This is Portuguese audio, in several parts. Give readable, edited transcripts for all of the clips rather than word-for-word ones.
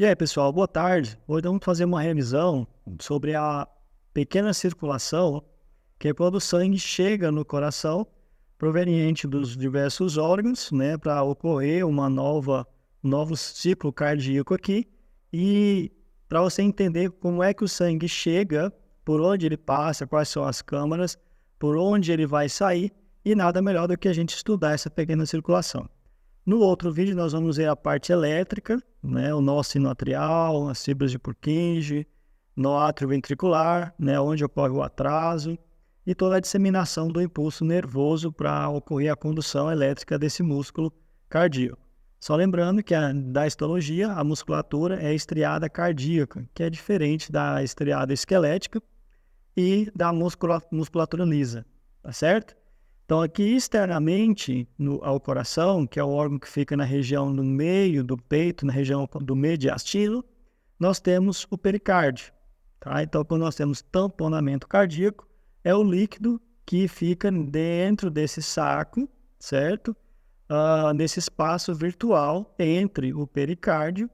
E aí, pessoal, boa tarde. Hoje vamos fazer uma revisão sobre a pequena circulação, que é quando o sangue chega no coração, proveniente dos diversos órgãos, né, para ocorrer um novo ciclo cardíaco aqui. E para você entender como é que o sangue chega, por onde ele passa, quais são as câmaras, por onde ele vai sair, e nada melhor do que a gente estudar essa pequena circulação. No outro vídeo nós vamos ver a parte elétrica, né, o nó sinoatrial, as fibras de Purkinje, no átrio ventricular, né, onde ocorre o atraso, e toda a disseminação do impulso nervoso para ocorrer a condução elétrica desse músculo cardíaco. Só lembrando que da histologia, a musculatura é estriada cardíaca, que é diferente da estriada esquelética e da musculatura lisa, tá certo? Então, aqui externamente ao coração, que é o órgão que fica na região do meio do peito, na região do mediastino, nós temos o pericárdio. Tá? Então, quando nós temos tamponamento cardíaco, é o líquido que fica dentro desse saco, certo? Nesse espaço virtual entre o pericárdio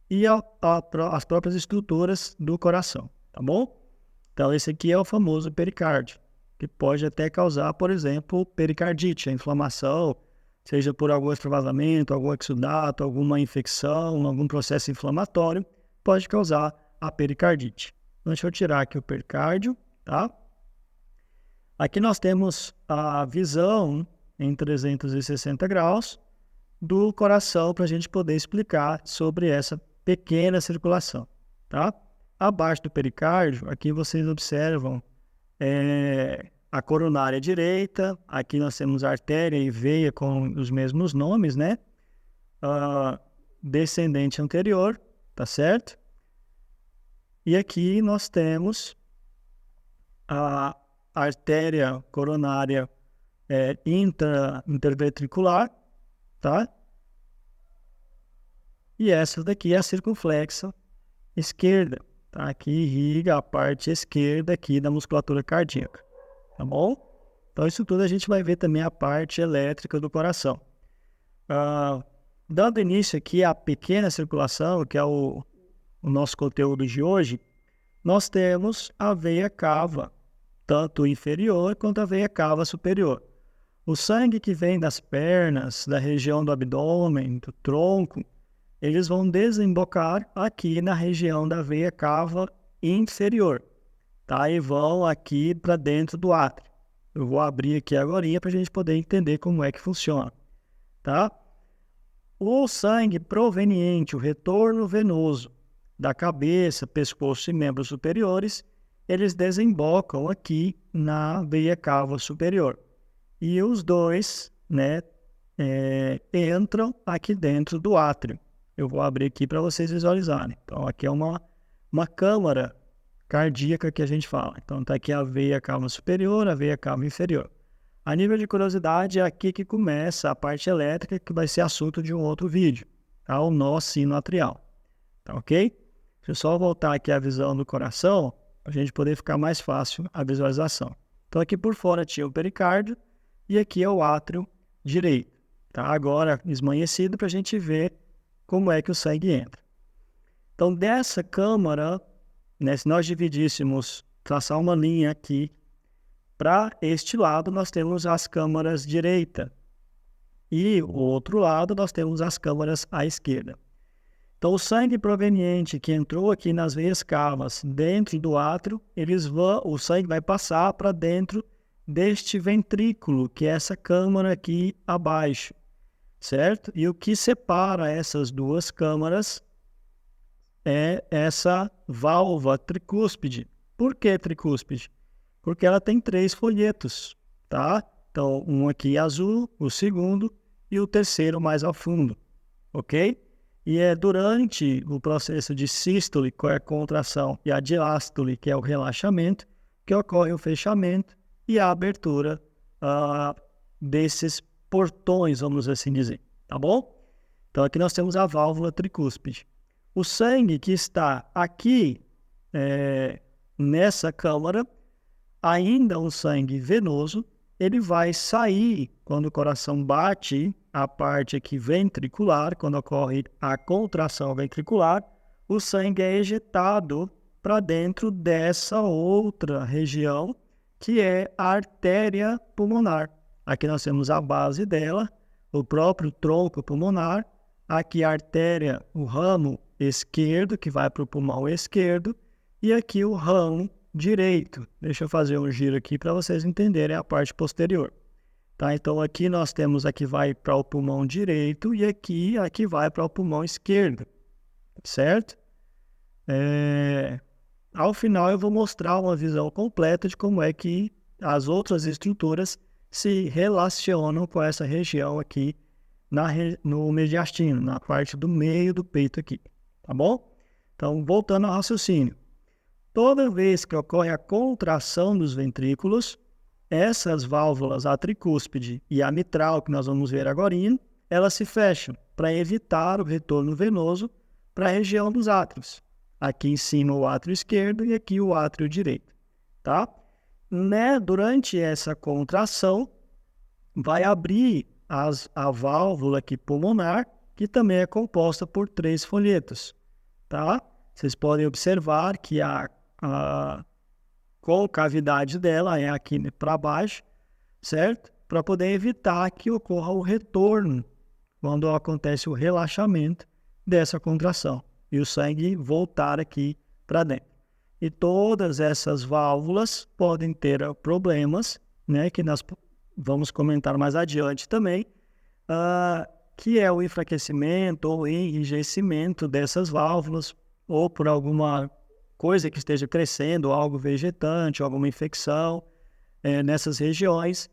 e as próprias estruturas do coração, tá bom? Então, esse aqui é o famoso pericárdio, que pode até causar, por exemplo, pericardite, a inflamação, seja por algum extravasamento, algum exudato, alguma infecção, algum processo inflamatório, pode causar a pericardite. Então, deixa eu tirar aqui o pericárdio, tá? Aqui nós temos a visão em 360 graus do coração para a gente poder explicar sobre essa pequena circulação, tá? Abaixo do pericárdio, aqui vocês observam a coronária direita, aqui nós temos artéria e veia com os mesmos nomes, né? Descendente anterior, tá certo? E aqui nós temos a artéria coronária interventricular, tá? E essa daqui é a circunflexa esquerda, tá? Aqui irriga a parte esquerda aqui da musculatura cardíaca, tá bom? Então, isso tudo a gente vai ver também a parte elétrica do coração. Dando início aqui à pequena circulação, que é o nosso conteúdo de hoje, nós temos a veia cava, tanto inferior quanto a veia cava superior. O sangue que vem das pernas, da região do abdômen, do tronco, eles vão desembocar aqui na região da veia cava inferior, tá? E vão aqui para dentro do átrio. Eu vou abrir aqui agora para a gente poder entender como é que funciona, tá? O sangue proveniente, o retorno venoso da cabeça, pescoço e membros superiores, eles desembocam aqui na veia cava superior. E os dois, né, entram aqui dentro do átrio. Eu vou abrir aqui para vocês visualizarem. Então, aqui é uma câmara cardíaca que a gente fala. Então, está aqui a veia cava superior, a veia cava inferior. A nível de curiosidade, é aqui que começa a parte elétrica, que vai ser assunto de um outro vídeo, tá? O nó sinoatrial. Tá ok? Deixa eu só voltar aqui a visão do coração, para a gente poder ficar mais fácil a visualização. Então, aqui por fora tinha o pericárdio, e aqui é o átrio direito. Tá? Agora, esmaecido, para a gente ver como é que o sangue entra. Então, dessa câmara, né, se nós dividíssemos, traçar uma linha aqui, para este lado nós temos as câmaras direita, e o outro lado nós temos as câmaras à esquerda. Então, o sangue proveniente que entrou aqui nas veias cavas, dentro do átrio, o sangue vai passar para dentro deste ventrículo, que é essa câmara aqui abaixo, certo? E o que separa essas duas câmaras é essa válvula tricúspide. Por que tricúspide? Porque ela tem 3 folhetos, tá? Então, um aqui azul, o segundo e o terceiro mais ao fundo, ok? E é durante o processo de sístole, que é a contração, e a diástole, que é o relaxamento, que ocorre o fechamento e a abertura desses portões, vamos assim dizer, tá bom? Então, aqui nós temos a válvula tricúspide. O sangue que está aqui, nessa câmara, ainda um sangue venoso, ele vai sair quando o coração bate a parte aqui ventricular, quando ocorre a contração ventricular, o sangue é ejetado para dentro dessa outra região, que é a artéria pulmonar. Aqui nós temos a base dela, o próprio tronco pulmonar, aqui a artéria, o ramo esquerdo, que vai para o pulmão esquerdo, e aqui o ramo direito. Deixa eu fazer um giro aqui para vocês entenderem a parte posterior. Tá? Então aqui nós temos a que vai para o pulmão direito e aqui a que vai para o pulmão esquerdo, certo? Ao final eu vou mostrar uma visão completa de como é que as outras estruturas se relacionam com essa região aqui no mediastino, na parte do meio do peito aqui, tá bom? Então, voltando ao raciocínio. Toda vez que ocorre a contração dos ventrículos, essas válvulas, a tricúspide e a mitral, que nós vamos ver agora, elas se fecham para evitar o retorno venoso para a região dos átrios. Aqui em cima o átrio esquerdo e aqui o átrio direito, tá? Durante essa contração, vai abrir a válvula aqui pulmonar, que também é composta por 3 folhetos, tá? Vocês podem observar que a concavidade dela é aqui para baixo, certo? Para poder evitar que ocorra o retorno quando acontece o relaxamento dessa contração e o sangue voltar aqui para dentro. E todas essas válvulas podem ter problemas, né, que nós vamos comentar mais adiante também, que é o enfraquecimento ou enrijecimento dessas válvulas, ou por alguma coisa que esteja crescendo, algo vegetante, alguma infecção nessas regiões,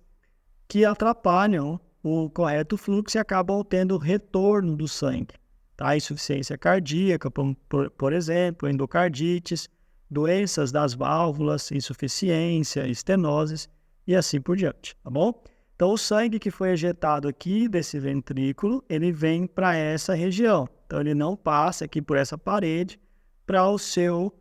que atrapalham o correto fluxo e acabam tendo retorno do sangue. Tá? Insuficiência cardíaca, por exemplo, endocardites, doenças das válvulas, insuficiência, estenoses e assim por diante, tá bom? Então, o sangue que foi ejetado aqui desse ventrículo, ele vem para essa região. Então, ele não passa aqui por essa parede para o seu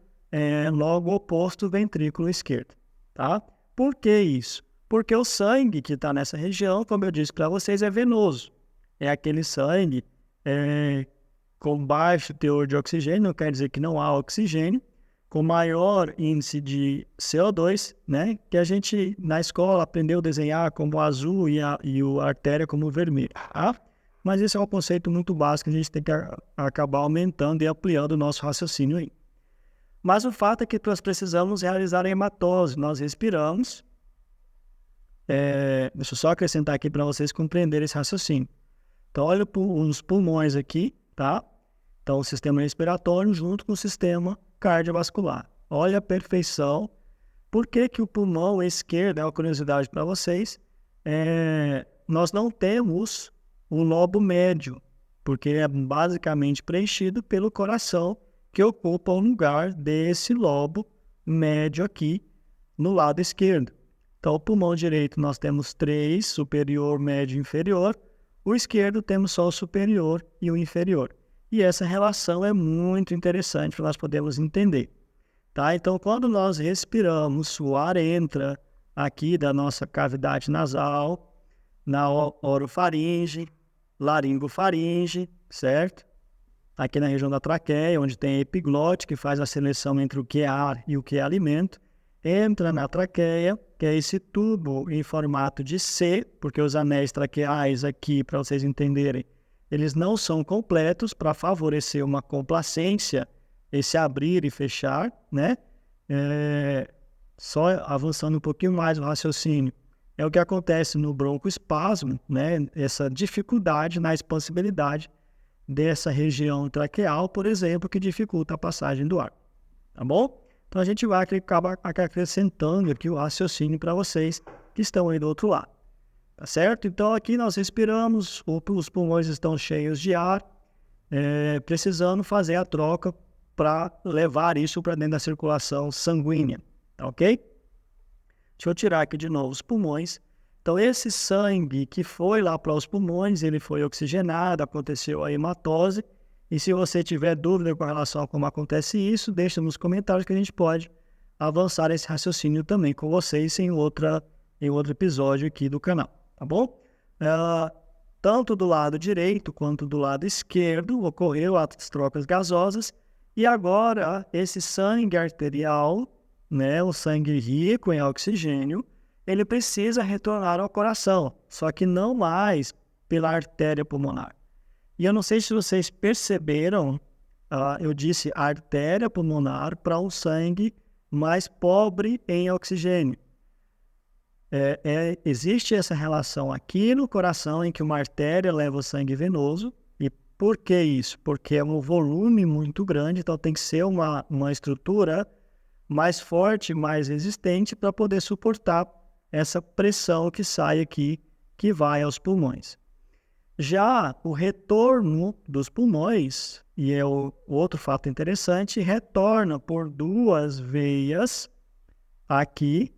logo oposto ventrículo esquerdo, tá? Por que isso? Porque o sangue que está nessa região, como eu disse para vocês, é venoso. É aquele sangue com baixo teor de oxigênio, não quer dizer que não há oxigênio, com maior índice de CO2, né, que a gente na escola aprendeu a desenhar como azul e a artéria como vermelho. Tá? Mas esse é um conceito muito básico, a gente tem que acabar aumentando e ampliando o nosso raciocínio aí. Mas o fato é que nós precisamos realizar a hematose, nós respiramos. Deixa eu só acrescentar aqui para vocês compreenderem esse raciocínio. Então, olha os pulmões aqui, tá? Então, o sistema respiratório junto com o sistema cardiovascular. Olha a perfeição. Por que que o pulmão esquerdo, é uma curiosidade para vocês, nós não temos um lobo médio, porque ele é basicamente preenchido pelo coração, que ocupa o lugar desse lobo médio aqui no lado esquerdo. Então, o pulmão direito nós temos 3, superior, médio e inferior. O esquerdo temos só o superior e o inferior. E essa relação é muito interessante para nós podermos entender. Tá? Então, quando nós respiramos, o ar entra aqui da nossa cavidade nasal, na orofaringe, laringofaringe, certo? Aqui na região da traqueia, onde tem a epiglote, que faz a seleção entre o que é ar e o que é alimento, entra na traqueia, que é esse tubo em formato de C, porque os anéis traqueais aqui, para vocês entenderem, eles não são completos para favorecer uma complacência, esse abrir e fechar, né? Só avançando um pouquinho mais o raciocínio, é o que acontece no broncoespasmo, né? Essa dificuldade na expansibilidade dessa região traqueal, por exemplo, que dificulta a passagem do ar, tá bom? Então a gente vai acabar acrescentando aqui o raciocínio para vocês que estão aí do outro lado, tá certo? Então aqui nós respiramos, os pulmões estão cheios de ar, precisando fazer a troca para levar isso para dentro da circulação sanguínea, tá ok? Deixa eu tirar aqui de novo os pulmões. Então, esse sangue que foi lá para os pulmões, ele foi oxigenado, aconteceu a hematose. E se você tiver dúvida com relação a como acontece isso, deixa nos comentários que a gente pode avançar esse raciocínio também com vocês em outro episódio aqui do canal, tá bom? Tanto do lado direito quanto do lado esquerdo ocorreu as trocas gasosas E agora, esse sangue arterial, né, o sangue rico em oxigênio, ele precisa retornar ao coração, só que não mais pela artéria pulmonar. E eu não sei se vocês perceberam, eu disse artéria pulmonar para um sangue mais pobre em oxigênio. Existe essa relação aqui no coração em que uma artéria leva o sangue venoso. E por que isso? Porque é um volume muito grande, então tem que ser uma estrutura mais forte, mais resistente para poder suportar essa pressão que sai aqui, que vai aos pulmões. Já o retorno dos pulmões, e é o outro fato interessante, retorna por duas veias aqui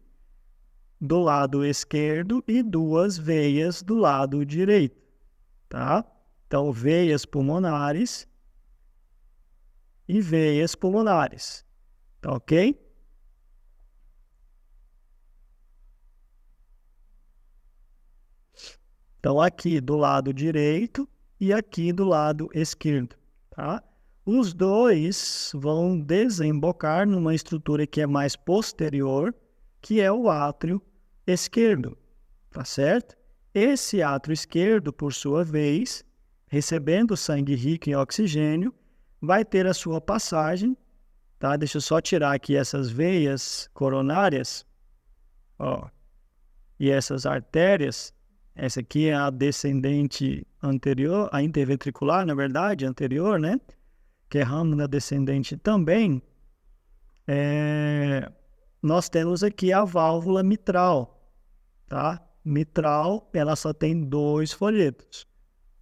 do lado esquerdo e duas veias do lado direito, tá? Então, veias pulmonares e veias pulmonares, tá ok? Então, aqui do lado direito e aqui do lado esquerdo, tá? Os dois vão desembocar numa estrutura que é mais posterior, que é o átrio esquerdo, tá certo? Esse átrio esquerdo, por sua vez, recebendo sangue rico em oxigênio, vai ter a sua passagem, tá? Deixa eu só tirar aqui essas veias coronárias, ó, e essas artérias. Essa aqui é a descendente anterior, a interventricular, na verdade, anterior, né? Que é ramo da descendente também. Nós temos aqui a válvula mitral, tá? Mitral, ela só tem 2 folhetos,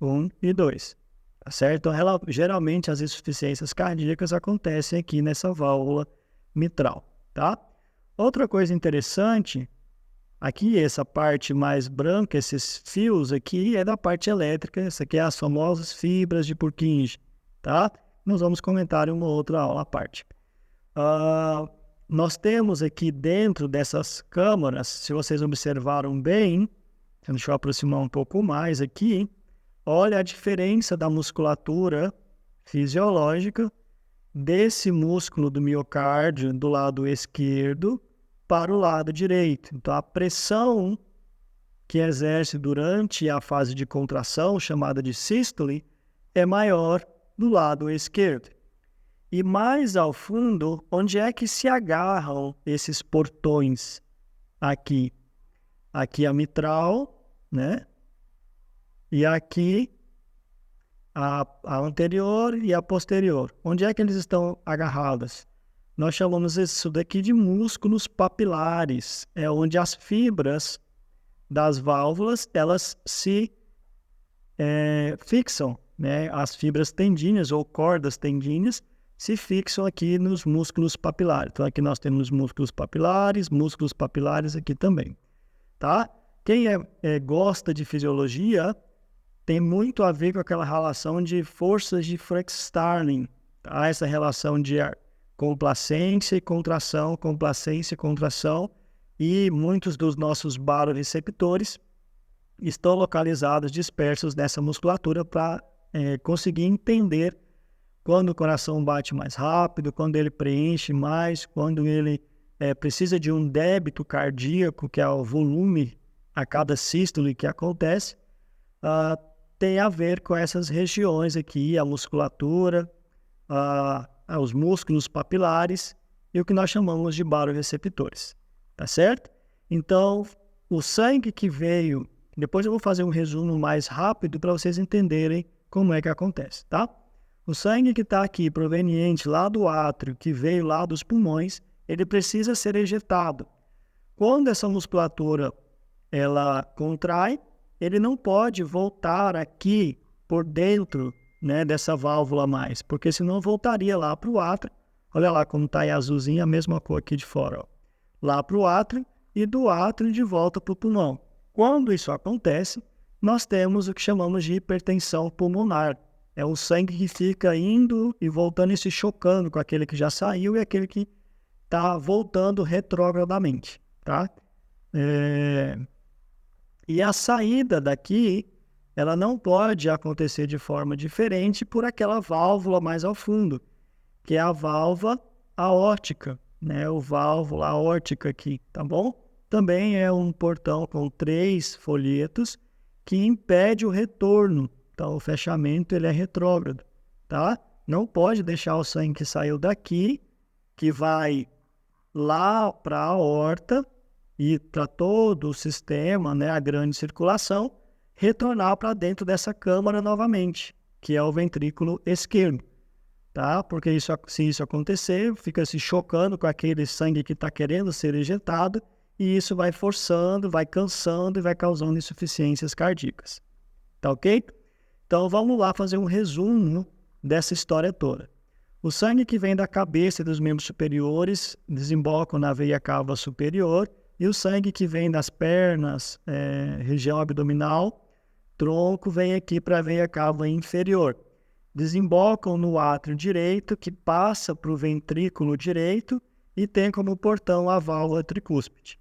1 e 2, tá certo? Então, geralmente as insuficiências cardíacas acontecem aqui nessa válvula mitral, tá? Outra coisa interessante, aqui essa parte mais branca, esses fios aqui, é da parte elétrica, essa aqui é as famosas fibras de Purkinje, tá? Nós vamos comentar em uma outra aula à parte. Nós temos aqui dentro dessas câmaras, se vocês observaram bem, deixa eu aproximar um pouco mais aqui, olha a diferença da musculatura fisiológica desse músculo do miocárdio do lado esquerdo para o lado direito. Então, a pressão que exerce durante a fase de contração, chamada de sístole, é maior do lado esquerdo. E mais ao fundo, onde é que se agarram esses portões? Aqui. Aqui a mitral, né? E aqui a anterior e a posterior. Onde é que eles estão agarrados? Nós chamamos isso daqui de músculos papilares. É onde as fibras das válvulas, elas se fixam, né? As fibras tendíneas ou cordas tendíneas se fixam aqui nos músculos papilares. Então, aqui nós temos músculos papilares aqui também, tá? Quem gosta de fisiologia tem muito a ver com aquela relação de forças de Frank-Starling, tá? Essa relação de complacência e contração, complacência e contração, e muitos dos nossos baroreceptores estão localizados, dispersos nessa musculatura para conseguir entender quando o coração bate mais rápido, quando ele preenche mais, quando ele precisa de um débito cardíaco, que é o volume a cada sístole que acontece, tem a ver com essas regiões aqui, a musculatura, os músculos papilares e o que nós chamamos de baroreceptores, tá certo? Então, o sangue que veio, depois eu vou fazer um resumo mais rápido para vocês entenderem como é que acontece, tá? O sangue que está aqui, proveniente lá do átrio, que veio lá dos pulmões, ele precisa ser ejetado. Quando essa musculatura ela contrai, ele não pode voltar aqui por dentro, né, dessa válvula mais, porque senão voltaria lá para o átrio. Olha lá como está aí azulzinho, a mesma cor aqui de fora, ó. Lá para o átrio e do átrio de volta para o pulmão. Quando isso acontece, nós temos o que chamamos de hipertensão pulmonar. É o sangue que fica indo e voltando e se chocando com aquele que já saiu e aquele que está voltando retrogradamente, tá? E a saída daqui, ela não pode acontecer de forma diferente por aquela válvula mais ao fundo. que é a válvula aórtica, né? O válvula aórtica aqui, tá bom? Também é um portão com 3 folhetos que impede o retorno. Então, o fechamento ele é retrógrado, tá? Não pode deixar o sangue que saiu daqui, que vai lá para a aorta e para todo o sistema, né, a grande circulação, retornar para dentro dessa câmara novamente, que é o ventrículo esquerdo, tá? Porque se isso acontecer, fica se chocando com aquele sangue que está querendo ser ejetado e isso vai forçando, vai cansando e vai causando insuficiências cardíacas, tá ok? Então vamos lá fazer um resumo dessa história toda. O sangue que vem da cabeça e dos membros superiores desemboca na veia cava superior e o sangue que vem das pernas, região abdominal, tronco, vem aqui para a veia cava inferior. Desembocam no átrio direito, que passa para o ventrículo direito e tem como portão a válvula tricúspide.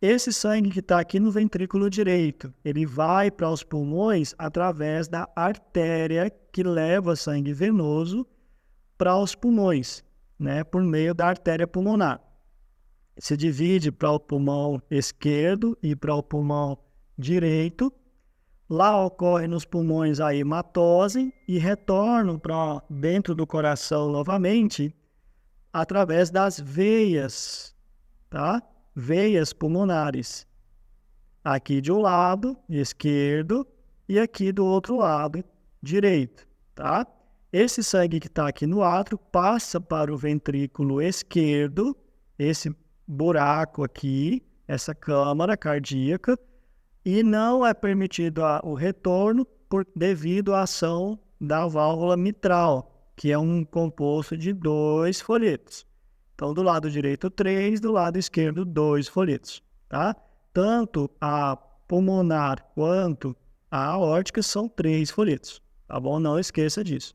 Esse sangue que está aqui no ventrículo direito, ele vai para os pulmões através da artéria que leva sangue venoso para os pulmões, né, por meio da artéria pulmonar. Se divide para o pulmão esquerdo e para o pulmão direito. Lá ocorre nos pulmões a hematose e retornam para dentro do coração novamente através das veias, tá? Veias pulmonares. Aqui de um lado, esquerdo, e aqui do outro lado, direito, tá? Esse sangue que está aqui no átrio passa para o ventrículo esquerdo, esse buraco aqui, essa câmara cardíaca, e não é permitido o retorno devido à ação da válvula mitral, que é um composto de 2 folhetos. Então, do lado direito 3, do lado esquerdo 2 folhetos, tá? Tanto a pulmonar quanto a aórtica são 3 folhetos, tá bom? Não esqueça disso.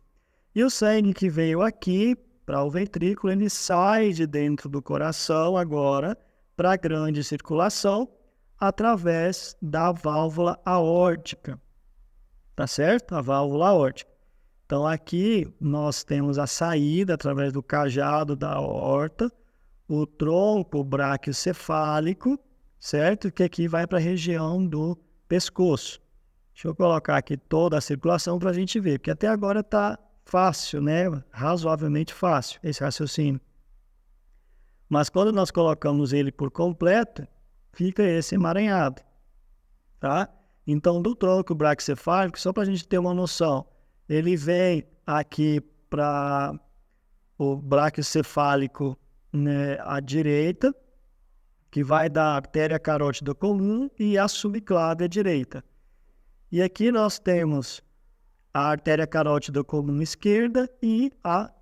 E o sangue que veio aqui para o ventrículo, ele sai de dentro do coração agora para a grande circulação através da válvula aórtica, tá certo? A válvula aórtica. Então aqui nós temos a saída através do cajado da aorta, o tronco braquiocefálico, certo? Que aqui vai para a região do pescoço. Deixa eu colocar aqui toda a circulação para a gente ver, porque até agora está fácil, né? Razoavelmente fácil esse raciocínio. Mas quando nós colocamos ele por completo, fica esse emaranhado, tá? Então, do tronco braquiocefálico, só para a gente ter uma noção, ele vem aqui para o braquiocefálico, né, à direita, que vai da artéria carótida comum e a subclávia direita. E aqui nós temos a artéria carótida comum esquerda e a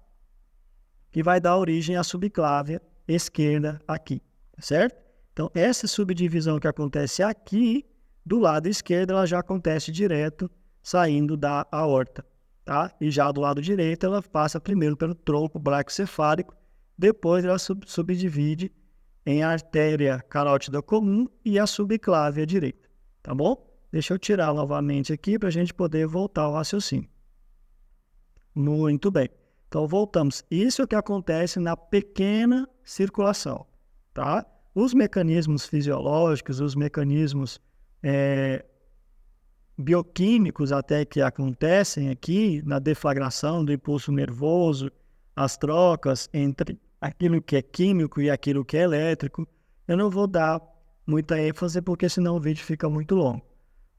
que vai dar origem à subclávia esquerda aqui, certo? Então, essa subdivisão que acontece aqui, do lado esquerdo, ela já acontece direto, saindo da aorta, tá? E já do lado direito, ela passa primeiro pelo tronco braquiocefálico, depois ela subdivide em artéria carótida comum e a subclávia direita, tá bom? Deixa eu tirar novamente aqui para a gente poder voltar ao raciocínio. Muito bem. Então, voltamos. Isso é o que acontece na pequena circulação, tá? Os mecanismos fisiológicos, os mecanismos bioquímicos até que acontecem aqui na deflagração do impulso nervoso, as trocas entre aquilo que é químico e aquilo que é elétrico, eu não vou dar muita ênfase porque senão o vídeo fica muito longo.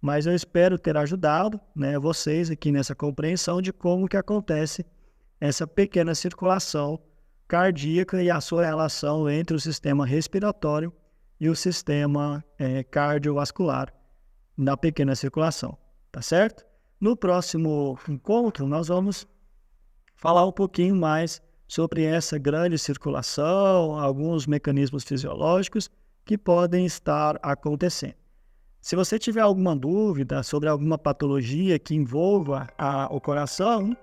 Mas eu espero ter ajudado, né, vocês aqui nessa compreensão de como que acontece essa pequena circulação cardíaca e a sua relação entre o sistema respiratório e o sistema cardiovascular na pequena circulação, tá certo? No próximo encontro, nós vamos falar um pouquinho mais sobre essa grande circulação, alguns mecanismos fisiológicos que podem estar acontecendo. Se você tiver alguma dúvida sobre alguma patologia que envolva o coração,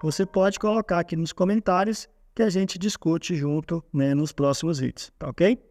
você pode colocar aqui nos comentários que a gente discute junto, né, nos próximos vídeos, tá ok?